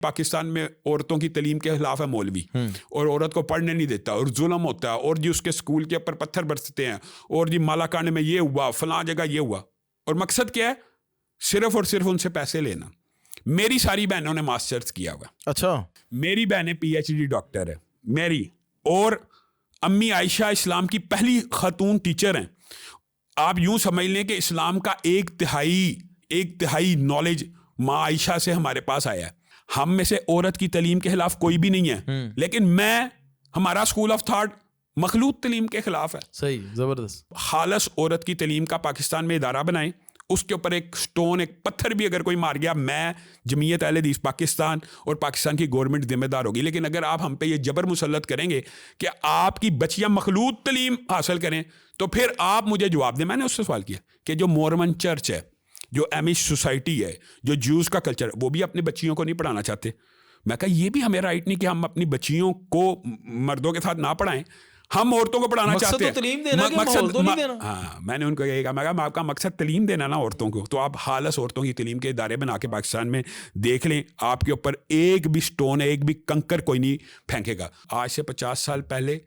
پاکستان میں عورتوں کی تعلیم کے خلاف ہے مولوی, اور عورت کو پڑھنے نہیں دیتا, اور ظلم ہوتا ہے, اور جی اس کے اسکول کے اوپر پتھر برستے ہیں, اور جی مالاکانڈ میں یہ ہوا, فلاں جگہ یہ ہوا, اور مقصد کیا ہے؟ صرف اور صرف ان سے پیسے لینا. میری ساری بہنوں نے ماسٹرز کیا ہوا. اچھا, میری بہنیں پی ایچ ڈی ڈاکٹر ہے میری, اور امی عائشہ اسلام کی پہلی خاتون ٹیچر ہیں. آپ یوں سمجھ لیں کہ اسلام کا ایک تہائی نالج ماں عائشہ سے ہمارے پاس آیا ہے. ہم میں سے عورت کی تعلیم کے خلاف کوئی بھی نہیں ہے, لیکن ہمارا اسکول آف تھاٹ مخلوط تعلیم کے خلاف ہے. صحیح, زبردست. خالص عورت کی تعلیم کا پاکستان میں ادارہ بنائیں, اس کے اوپر ایک سٹون, ایک پتھر بھی اگر کوئی مار گیا, میں جمعیت اہل حدیث پاکستان اور پاکستان کی گورنمنٹ ذمہ دار ہوگی. لیکن اگر آپ ہم پہ یہ جبر مسلط کریں گے کہ آپ کی بچیاں مخلوط تعلیم حاصل کریں, تو پھر آپ مجھے جواب دیں. میں نے اس سے سوال کیا کہ جو مورمن چرچ ہے, جو ایمش سوسائٹی ہے, جو جوز کا کلچر ہے, وہ بھی اپنی بچیوں کو نہیں پڑھانا چاہتے. میں کہا یہ بھی ہمیں رائٹ نہیں کہ ہم اپنی بچیوں کو مردوں کے ساتھ نہ پڑھائیں, ہم عورتوں کو پڑھانا چاہتے ہیں. میں نے ان کو یہی کہا, میں کہا آپ کا مقصد تعلیم دینا نا عورتوں کو, تو آپ خالص عورتوں کی تعلیم کے ادارے بنا کے پاکستان میں دیکھ لیں, آپ کے اوپر ایک بھی سٹون, ایک بھی کنکر کوئی نہیں پھینکے گا. آج سے 50 سال پہلے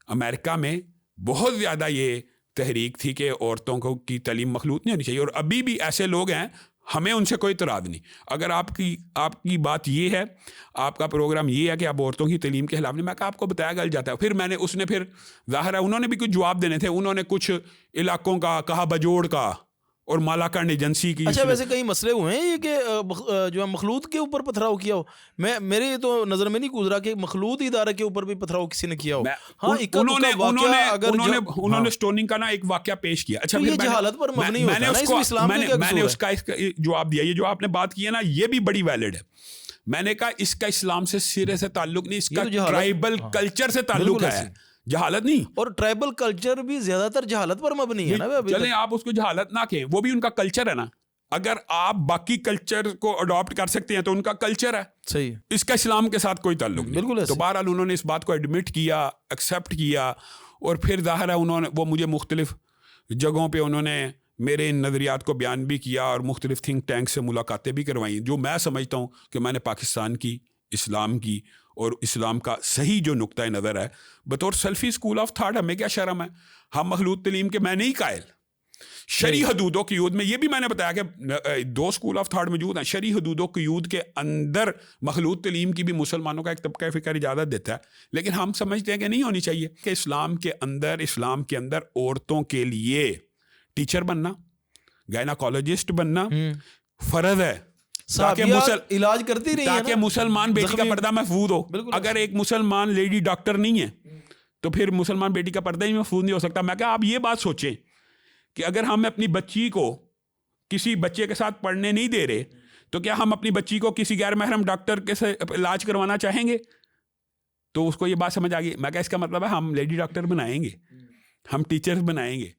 امریکہ میں بہت زیادہ یہ تحریک تھی کہ عورتوں کو کی تعلیم مخلوط نہیں ہونی چاہیے, اور ابھی بھی ایسے لوگ ہیں, ہمیں ان سے کوئی اعتراض نہیں. اگر آپ کی بات یہ ہے, آپ کا پروگرام یہ ہے کہ آپ عورتوں کی تعلیم کے خلاف نہیں, میں کہا آپ کو بتایا گل جاتا ہے. پھر پھر ظاہر ہے انہوں نے بھی کچھ جواب دینے تھے, انہوں نے کچھ علاقوں کا کہا, بجوڑ کا اور مالاکنڈ ایجنسی کی. اچھا, ویسے کئی مسئلے ہوئے ہیں یہ کہ جو ہے مخلوط کے اوپر پتھراؤ کیا ہو. میرے تو نظر میں نہیں گزرا کہ مخلوط ادارے کے اوپر بھی پتھراؤ کسی نے کیا ہو. ہاں, انہوں نے سٹوننگ کا نا ایک واقعہ پیش کیا. اچھا, یہ جہالت پر مبنی ہوتا ہے نا, اس میں اسلام کا کیا قصور ہے؟ میں نے اس کا جواب دیا. یہ جو آپ نے بات کی ہے نا, یہ بھی بڑی ویلڈ ہے. میں نے کہا اس کا اسلام سے سرے سے تعلق نہیں, اس کا ٹرائبل کلچر سے تعلق ہے, جہالت نہیں. اور ٹرائبل کلچر بھی زیادہ تر جہالت پر مبنی ہے نا. چلیں آپ اس کو جہالت نہ کہیں, وہ بھی ان کا کلچر ہے نا. اگر آپ باقی کلچر کو اڈاپٹ کر سکتے ہیں تو ان کا کلچر ہے. صحیح, اس کا اسلام کے ساتھ کوئی تعلق نہیں. بالکل. تو بہرحال انہوں نے اس بات کو ایڈمٹ کیا, ایکسیپٹ کیا, اور پھر ظاہر ہے وہ مجھے مختلف جگہوں پہ انہوں نے میرے ان نظریات کو بیان بھی کیا, اور مختلف تھنک ٹینک سے ملاقاتیں بھی کروائیں, جو میں سمجھتا ہوں کہ میں نے پاکستان کی, اسلام کی, اور اسلام کا صحیح جو نقطۂ نظر ہے بطور سلفی اسکول آف تھاٹ. ہمیں کیا شرم ہے, ہم مخلوط تعلیم کے میں نہیں قائل. شرعی حدود و قیود میں یہ بھی میں نے بتایا کہ 2 اسکول آف تھاٹ موجود ہیں. شرعی حدود و قیود کے اندر مخلوط تعلیم کی بھی مسلمانوں کا ایک طبقہ فکر اجازت دیتا ہے, لیکن ہم سمجھتے ہیں کہ نہیں ہونی چاہیے. کہ اسلام کے اندر عورتوں کے لیے ٹیچر بننا, گائناکالوجسٹ بننا فرض ہے, علاج کرتی رہی, تاکہ مسلمان بیٹی کا پردہ محفوظ ہو. اگر ایک مسلمان لیڈی ڈاکٹر نہیں ہے تو پھر مسلمان بیٹی کا پردہ ہی محفوظ نہیں ہو سکتا. میں کہا آپ یہ بات سوچیں کہ اگر ہم اپنی بچی کو کسی بچے کے ساتھ پڑھنے نہیں دے رہے, تو کیا ہم اپنی بچی کو کسی غیر محرم ڈاکٹر کے سے علاج کروانا چاہیں گے؟ تو اس کو یہ بات سمجھ آ گئی. میں کہا اس کا مطلب ہے ہم لیڈی ڈاکٹر بنائیں گے, ہم ٹیچرز بنائیں گے,